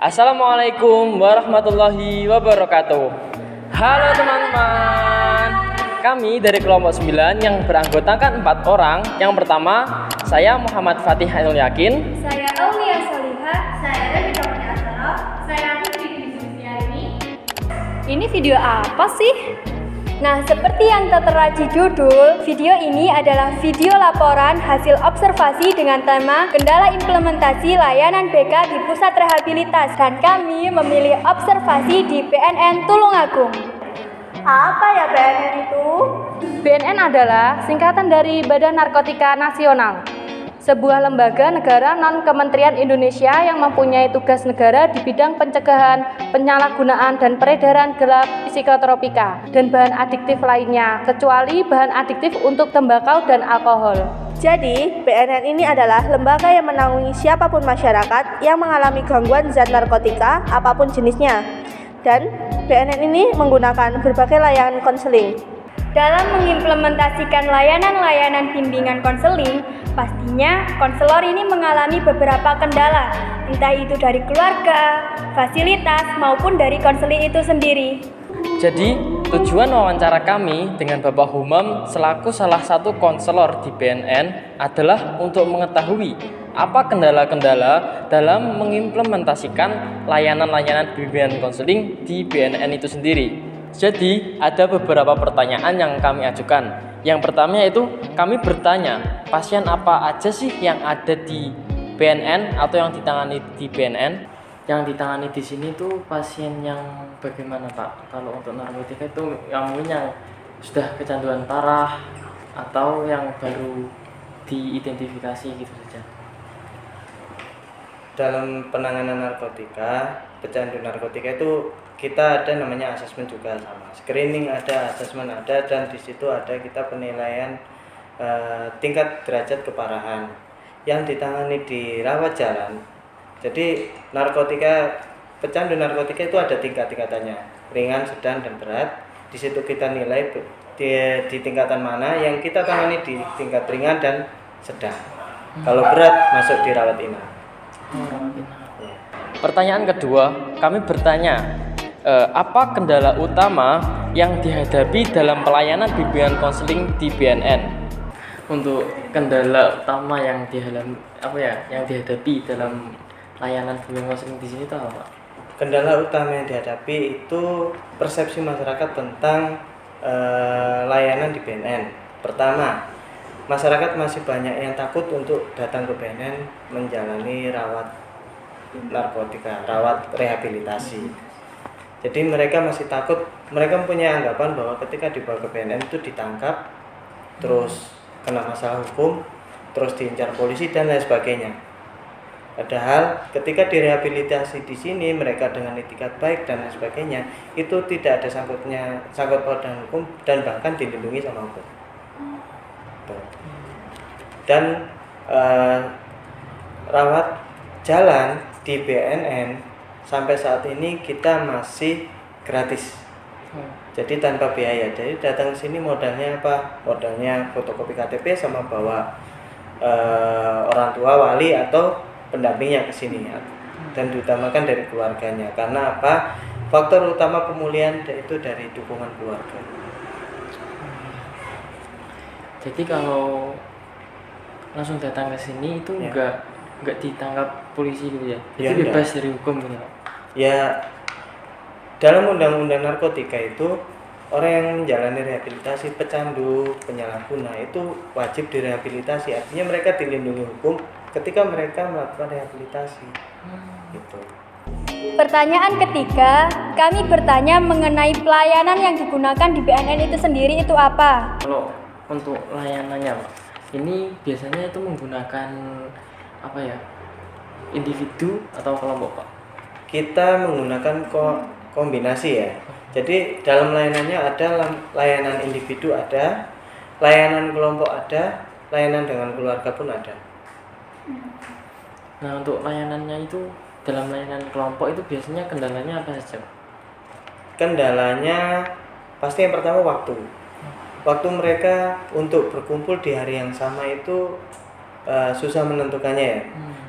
Assalamualaikum warahmatullahi wabarakatuh. Halo teman-teman. Kami dari kelompok 9 yang beranggotakan 4 orang. Yang pertama, saya Muhammad Fatih Ainul Yakin. Saya Aulia Solihah. Saya Revita Asaro. Saya Putri Susiani. Ini video apa sih? Nah, seperti yang tertera di judul, video ini adalah video laporan hasil observasi dengan tema kendala implementasi layanan BK di pusat rehabilitasi, dan kami memilih observasi di BNN Tulungagung. Apa ya BNN itu? BNN adalah singkatan dari Badan Narkotika Nasional, sebuah lembaga negara non-Kementerian Indonesia yang mempunyai tugas negara di bidang pencegahan, penyalahgunaan, dan peredaran gelap psikotropika dan bahan adiktif lainnya, kecuali bahan adiktif untuk tembakau dan alkohol. Jadi, BNN ini adalah lembaga yang menaungi siapapun masyarakat yang mengalami gangguan zat narkotika, apapun jenisnya. Dan BNN ini menggunakan berbagai layanan konseling. Dalam mengimplementasikan layanan-layanan bimbingan konseling, pastinya konselor ini mengalami beberapa kendala, entah itu dari keluarga, fasilitas, maupun dari konseling itu sendiri. Jadi, tujuan wawancara kami dengan Bapak Humam selaku salah satu konselor di BNN adalah untuk mengetahui apa kendala-kendala dalam mengimplementasikan layanan-layanan bimbingan konseling di BNN itu sendiri. Jadi, ada beberapa pertanyaan yang kami ajukan. Yang pertama yaitu kami bertanya, pasien apa aja sih yang ada di BNN atau yang ditangani di BNN? Yang ditangani di sini tuh pasien yang bagaimana, Pak? Kalau untuk narkotika itu yang mungkin yang sudah kecanduan parah atau yang baru diidentifikasi gitu saja. Dalam penanganan narkotika, pecandu narkotika itu kita ada namanya asesmen juga sama. Screening ada, asesmen ada, dan di situ ada kita penilaian tingkat derajat keparahan yang ditangani di rawat jalan. Jadi pecandu narkotika itu ada tingkatannya, ringan, sedang, dan berat. Di situ kita nilai di tingkatan mana yang kita tangani di tingkat ringan dan sedang. Kalau berat masuk di rawat inap. Pertanyaan kedua, kami bertanya, apa kendala utama yang dihadapi dalam pelayanan bimbingan konseling di BNN? Untuk kendala utama yang dihadapi dalam layanan bimbingan konseling di sini itu apa, Pak? Kendala utama yang dihadapi itu persepsi masyarakat tentang layanan di BNN. Pertama, masyarakat masih banyak yang takut untuk datang ke BNN menjalani rawat narkotika, rawat rehabilitasi. Jadi mereka masih takut, mereka mempunyai anggapan bahwa ketika dibawa ke BNN itu ditangkap, terus kena masalah hukum, terus diincar polisi dan lain sebagainya. Padahal ketika direhabilitasi di sini mereka dengan itikat baik dan lain sebagainya, itu tidak ada sangkut paut hukum dan bahkan dilindungi sama hukum. Dan rawat jalan di BNN sampai saat ini kita masih gratis. Jadi tanpa biaya. Jadi datang ke sini modalnya apa? Modalnya fotokopi KTP sama bawa orang tua, wali atau pendampingnya ke sini ya. Dan diutamakan dari keluarganya. Karena apa? Faktor utama pemulihan itu dari dukungan keluarga. Jadi kalau langsung datang ke sini itu enggak ditangkap polisi gitu ya. Jadi bebas dari hukum gitu, Pak. Ya, dalam undang-undang narkotika itu orang yang menjalani rehabilitasi pecandu, penyalahguna itu wajib direhabilitasi. Artinya mereka dilindungi hukum ketika mereka melakukan rehabilitasi. Gitu. Pertanyaan ketiga, kami bertanya mengenai pelayanan yang digunakan di BNN itu sendiri itu apa? Kalau untuk layanannya, Pak, ini biasanya itu menggunakan individu atau kelompok, Pak? Kita menggunakan kombinasi ya. Jadi dalam layanannya ada layanan individu ada, layanan kelompok ada, layanan dengan keluarga pun ada. Nah, untuk layanannya itu dalam layanan kelompok itu biasanya kendalanya apa saja? Kendalanya pasti yang pertama waktu. Waktu mereka untuk berkumpul di hari yang sama itu susah menentukannya ya.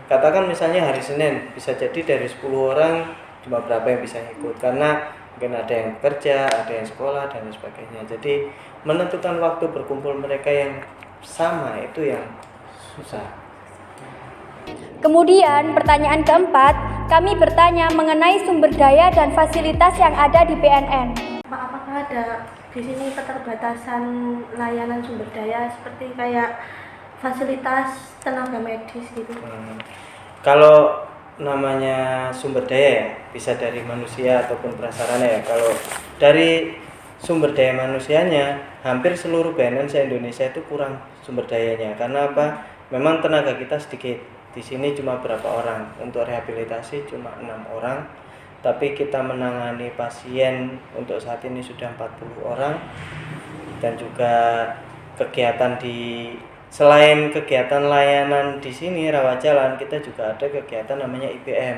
katakan misalnya hari Senin, bisa jadi dari 10 orang cuma berapa yang bisa ikut, karena mungkin ada yang bekerja, ada yang sekolah dan sebagainya. Jadi menentukan waktu berkumpul mereka yang sama itu yang susah. Kemudian pertanyaan keempat, kami bertanya mengenai sumber daya dan fasilitas yang ada di BNN. Apakah ada di sini keterbatasan layanan sumber daya seperti kayak fasilitas tenaga medis gitu? Kalau namanya sumber daya ya, bisa dari manusia ataupun prasarana ya. Kalau dari sumber daya manusianya, hampir seluruh BNN se-Indonesia itu kurang sumber dayanya. Karena apa? Memang tenaga kita sedikit. Di sini cuma berapa orang, untuk rehabilitasi cuma 6 orang, tapi kita menangani pasien untuk saat ini sudah 40 orang. Dan juga kegiatan selain kegiatan layanan di sini rawat jalan, kita juga ada kegiatan namanya IPM.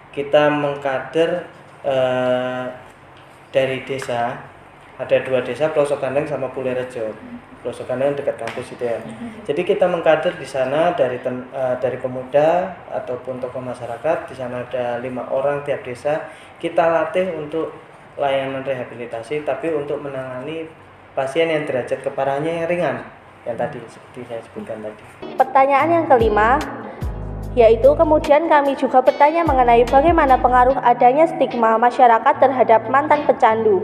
Kita mengkader dari desa, ada 2 desa, Pelosok Gandeng sama Pulerejo. Pelosok Gandeng dekat kampus itu ya. Jadi kita mengkader di sana dari pemuda ataupun tokoh masyarakat. Di sana ada 5 orang tiap desa. Kita latih untuk layanan rehabilitasi, tapi untuk menangani pasien yang derajat keparahannya yang ringan, yang tadi seperti saya sebutkan tadi. Pertanyaan yang kelima, yaitu kemudian kami juga bertanya mengenai bagaimana pengaruh adanya stigma masyarakat terhadap mantan pecandu.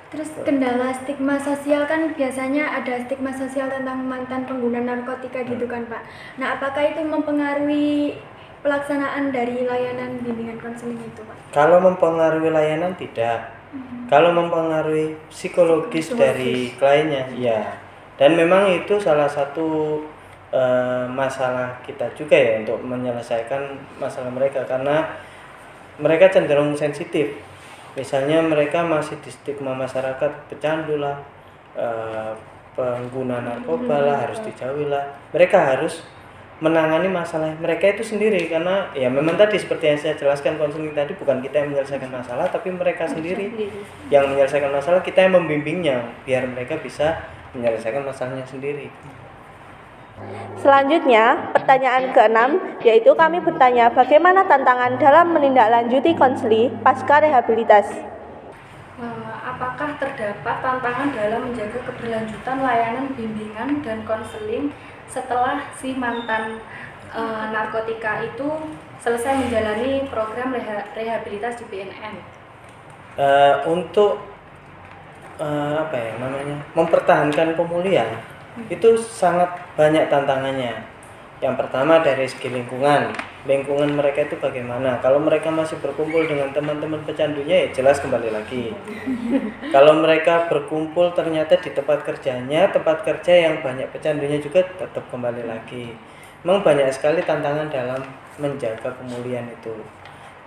Terus kendala stigma sosial, kan biasanya ada stigma sosial tentang mantan pengguna narkotika gitu kan Pak. Nah, apakah itu mempengaruhi pelaksanaan dari layanan bimbingan konseling itu Pak? Kalau mempengaruhi layanan tidak. Kalau mempengaruhi psikologis dari kliennya, ya. Dan memang itu salah satu masalah kita juga ya untuk menyelesaikan masalah mereka, karena mereka cenderung sensitif. Misalnya mereka masih di stigma masyarakat pecandu lah, pengguna narkoba lah, harus dijauhi lah. Mereka harus menangani masalah mereka itu sendiri, karena ya memang tadi seperti yang saya jelaskan, konseling tadi bukan kita yang menyelesaikan masalah, tapi mereka sendiri yang menyelesaikan masalah. Kita yang membimbingnya biar mereka bisa menyelesaikan masalahnya sendiri. Selanjutnya, pertanyaan ke-6, yaitu kami bertanya bagaimana tantangan dalam menindaklanjuti konseli pasca rehabilitasi. Apakah terdapat tantangan dalam menjaga keberlanjutan layanan bimbingan dan konseling setelah si mantan narkotika itu selesai menjalani program rehabilitasi di BNN? Untuk mempertahankan pemulihan itu sangat banyak tantangannya. Yang pertama dari segi lingkungan mereka itu bagaimana. Kalau mereka masih berkumpul dengan teman-teman pecandunya, ya jelas kembali lagi. Kalau mereka berkumpul ternyata di tempat kerjanya, tempat kerja yang banyak pecandunya juga, tetap kembali lagi. Memang banyak sekali tantangan dalam menjaga pemulihan itu.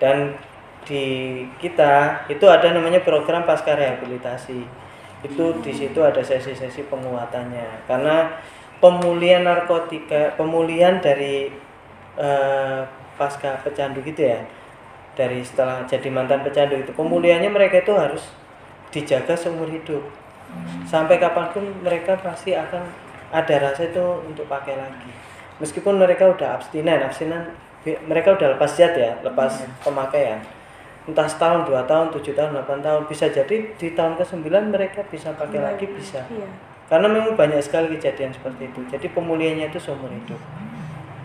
Dan di kita itu ada namanya program pasca rehabilitasi. Itu di situ ada sesi-sesi penguatannya, karena pemulihan narkotika, pemulihan dari pasca pecandu gitu ya, dari setelah jadi mantan pecandu itu, pemulihannya mereka itu harus dijaga seumur hidup. Sampai kapanpun mereka pasti akan ada rasa itu untuk pakai lagi, meskipun mereka udah abstinen, mereka udah lepas zat ya, lepas pemakaian, entah setahun, 2 tahun, 7 tahun, 8 tahun, bisa jadi di tahun ke-9 mereka bisa pakai lagi, bisa. Karena memang banyak sekali kejadian seperti itu. Jadi pemulihannya itu seumur hidup.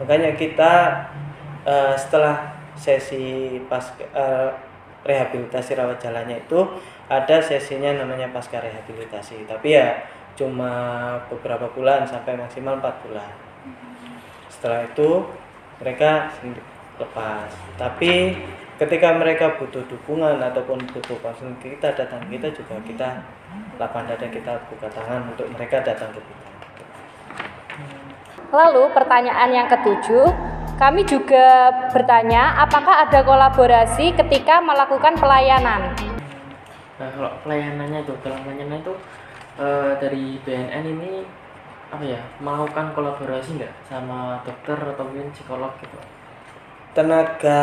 Makanya kita setelah sesi rehabilitasi rawat jalannya itu ada sesinya namanya pasca rehabilitasi. Tapi ya cuma beberapa bulan sampai maksimal 4 bulan. Setelah itu mereka lepas. Tapi ketika mereka butuh dukungan ataupun butuh konseling, kita datang, kita juga kita lapang dada, kita buka tangan untuk mereka datang ke kita. Lalu pertanyaan yang ke-7, kami juga bertanya apakah ada kolaborasi ketika melakukan pelayanan. Nah, kalau pelayanannya itu dari BNN ini melakukan kolaborasi nggak sama dokter atau mungkin psikolog gitu? Tenaga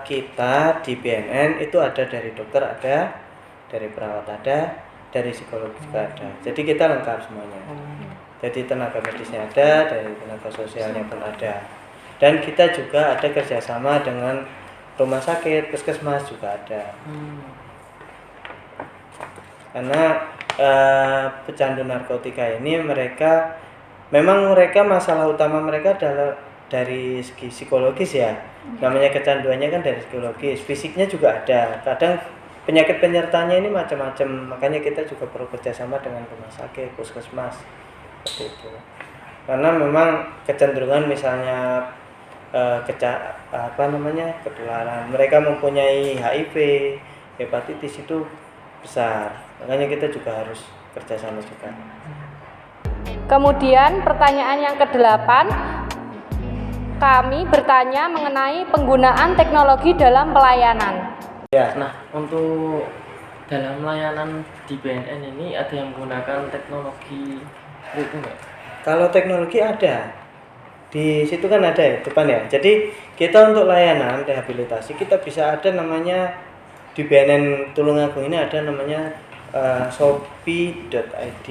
kita di BNN itu ada dari dokter, ada dari perawat, ada dari psikolog juga ada. Jadi kita lengkap semuanya. Jadi tenaga medisnya ada, dari tenaga sosialnya pun ada. Dan kita juga ada kerjasama dengan rumah sakit, puskesmas juga ada. Karena pecandu narkotika ini memang mereka masalah utama mereka adalah dari segi psikologis ya. Namanya kecanduannya kan dari psikologis, fisiknya juga ada. Kadang penyakit penyertanya ini macam-macam, makanya kita juga perlu kerjasama dengan rumah sakit, puskesmas, seperti itu. Karena memang kecenderungan misalnya ketularan, mereka mempunyai HIV, hepatitis itu besar, makanya kita juga harus kerjasama juga. Kemudian pertanyaan yang ke-8, kami bertanya mengenai penggunaan teknologi dalam pelayanan. Ya. Nah, untuk dalam layanan di BNN ini ada yang menggunakan teknologi itu enggak? Kalau teknologi ada, di situ kan ada ya depan ya. Jadi kita untuk layanan rehabilitasi kita bisa ada namanya di BNN Tulungagung ini ada namanya shopee.id.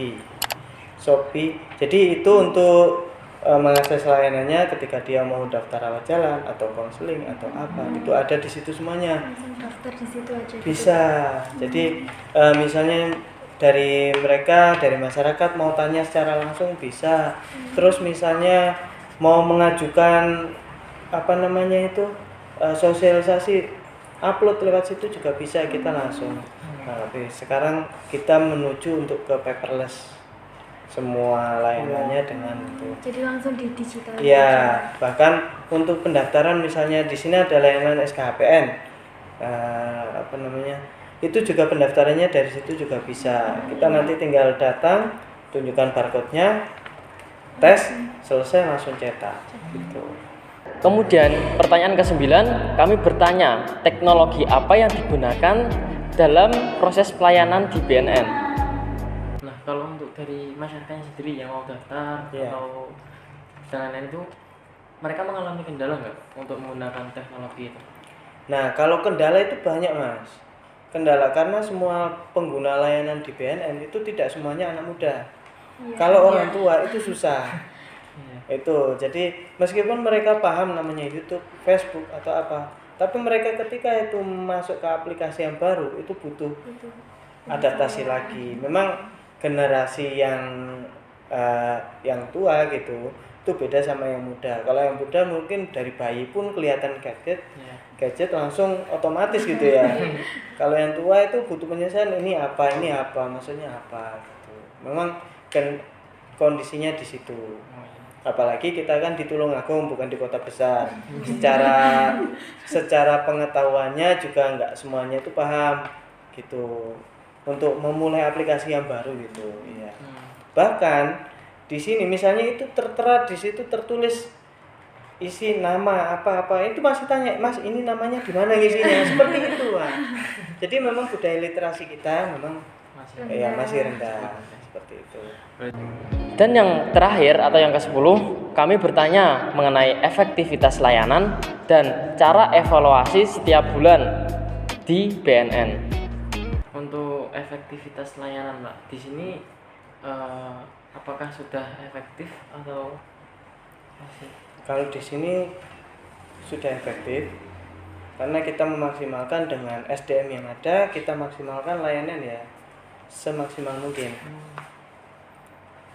Shopee. Jadi itu untuk mengakses layanannya ketika dia mau daftar rawat jalan atau konseling atau apa, itu ada di situ semuanya. Daftar di situ aja. Bisa. Jadi misalnya dari masyarakat mau tanya secara langsung bisa. Terus misalnya mau mengajukan sosialisasi, upload lewat situ juga bisa kita langsung. Nah, tapi sekarang kita menuju untuk ke paperless semua layanannya dengan itu. Jadi langsung di digital. Iya, bahkan untuk pendaftaran misalnya di sini ada layanan SKHPN, itu juga pendaftarannya dari situ juga bisa. Kita nanti tinggal datang, tunjukkan barcode-nya, tes, selesai langsung cetak. Gitu. Kemudian pertanyaan ke-9, kami bertanya teknologi apa yang digunakan dalam proses pelayanan di BNN. Nah, kalau untuk dari masyarakatnya sendiri yang mau daftar atau lain-lain itu, mereka mengalami kendala nggak untuk menggunakan teknologi itu? Nah, kalau kendala itu banyak mas. Kendala karena semua pengguna layanan di BNN itu tidak semuanya anak muda. Kalau orang tua itu susah. Itu jadi meskipun mereka paham namanya YouTube, Facebook atau apa, tapi mereka ketika itu masuk ke aplikasi yang baru itu butuh adaptasi lagi. Memang generasi yang tua gitu itu beda sama yang muda. Kalau yang muda mungkin dari bayi pun kelihatan gadget langsung otomatis gitu ya. Kalau yang tua itu butuh penyelesaian, ini apa, maksudnya apa gitu. Memang kan kondisinya di situ. Apalagi kita kan di Tulungagung, bukan di kota besar. Secara pengetahuannya juga nggak semuanya itu paham gitu. Untuk memulai aplikasi yang baru gitu, ya. Bahkan di sini misalnya itu tertera di situ tertulis isi nama apa-apa, itu masih tanya, Mas ini namanya gimana isinya? Seperti itu, Pak. Jadi memang budaya literasi kita memang masih rendah seperti itu. Dan yang terakhir atau yang ke-10, kami bertanya mengenai efektivitas layanan dan cara evaluasi setiap bulan di BNN. Untuk efektivitas layanan, Mbak, di sini apakah sudah efektif atau masih? Kalau di sini sudah efektif karena kita memaksimalkan dengan SDM yang ada, kita maksimalkan layanan ya semaksimal mungkin.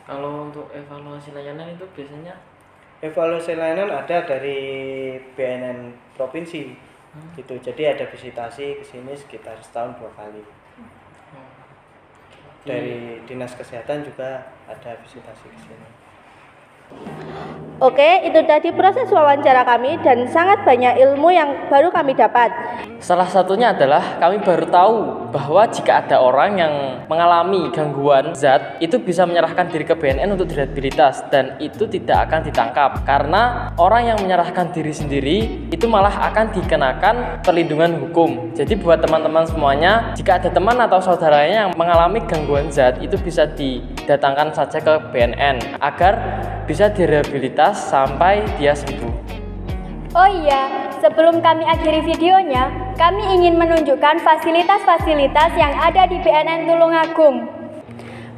Kalau untuk evaluasi layanan itu biasanya? Evaluasi layanan ada dari BNN provinsi gitu. Jadi ada visitasi ke sini sekitar setahun 2 kali. Dari dinas kesehatan juga ada visitasi ke sini. Oke, itu tadi proses wawancara kami dan sangat banyak ilmu yang baru kami dapat. Salah satunya adalah kami baru tahu bahwa jika ada orang yang mengalami gangguan zat itu bisa menyerahkan diri ke BNN untuk direhabilitas dan itu tidak akan ditangkap karena orang yang menyerahkan diri sendiri itu malah akan dikenakan perlindungan hukum. Jadi buat teman-teman semuanya, jika ada teman atau saudaranya yang mengalami gangguan zat itu bisa didatangkan saja ke BNN agar bisa direhabilitas sampai dia sembuh. Oh iya, sebelum kami akhiri videonya, kami ingin menunjukkan fasilitas-fasilitas yang ada di BNN Tulungagung.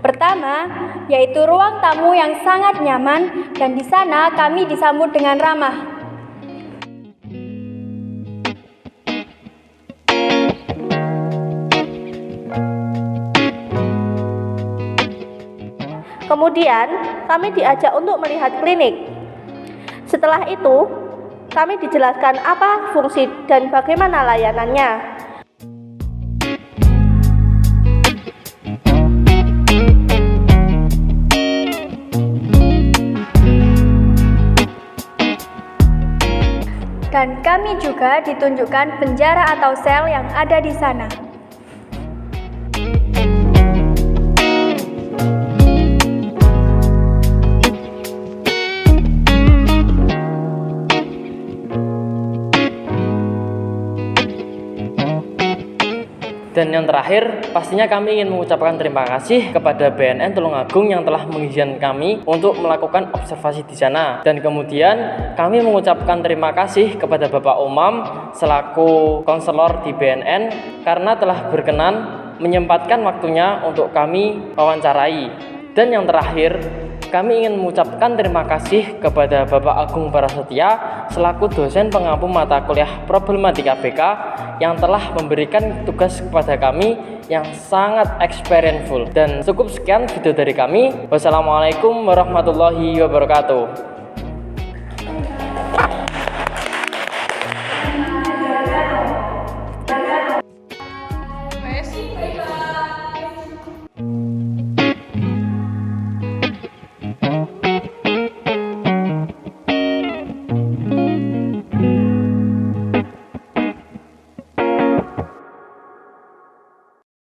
Pertama, yaitu ruang tamu yang sangat nyaman dan di sana kami disambut dengan ramah. Kemudian, kami diajak untuk melihat klinik. Setelah itu, kami dijelaskan apa fungsi dan bagaimana layanannya. Dan kami juga ditunjukkan penjara atau sel yang ada di sana. Dan yang terakhir, pastinya kami ingin mengucapkan terima kasih kepada BNN Tulungagung yang telah mengizinkan kami untuk melakukan observasi di sana. Dan kemudian kami mengucapkan terima kasih kepada Bapak Umam selaku konselor di BNN karena telah berkenan menyempatkan waktunya untuk kami wawancarai. Dan yang terakhir, kami ingin mengucapkan terima kasih kepada Bapak Agung Prasetya selaku dosen pengampu mata kuliah problematika BK yang telah memberikan tugas kepada kami yang sangat experiential. Dan cukup sekian video dari kami. Wassalamualaikum warahmatullahi wabarakatuh.